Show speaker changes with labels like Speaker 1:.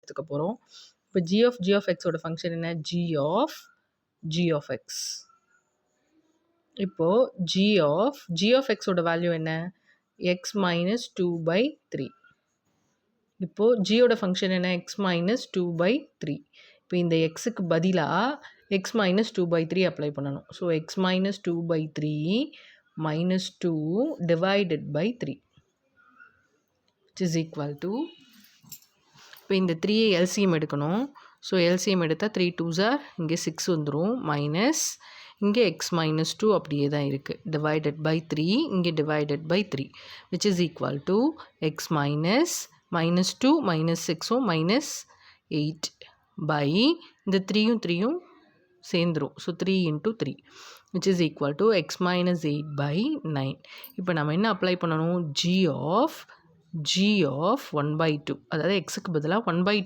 Speaker 1: எடுத்துக்க போகிறோம். இப்போ g of xோட ஃபங்க்ஷன் என்ன? g of x. இப்போது g of xோட வேல்யூ என்ன? x minus 2/3. இப்போது gயோட ஃபங்க்ஷன் என்ன? x minus 2/3. இப்போ இந்த xக்கு பதிலாக x minus 2/3 அப்ளை பண்ணணும். So x minus 2/3 minus 2 divided by 3 which is equal to, இப்போ இந்த 3 LCM எடுக்கணும். ஸோ LCM எடுத்தால் 3 2s are இங்கே 6 வந்துடும், மைனஸ் இங்கே x minus 2 அப்படியே தான் இருக்குது, divided by 3 இங்கே divided by 3 which is equal to x minus 2 minus 6 minus 8 by இந்த 3யும் 3யும் சேர்ந்துரும். So 3 into 3 which is equal to x minus 8 by 9. இப்போ நம்ம என்ன அப்ளை பண்ணணும்? g of 1/2, அதாவது xக்கு பதிலாக 1/2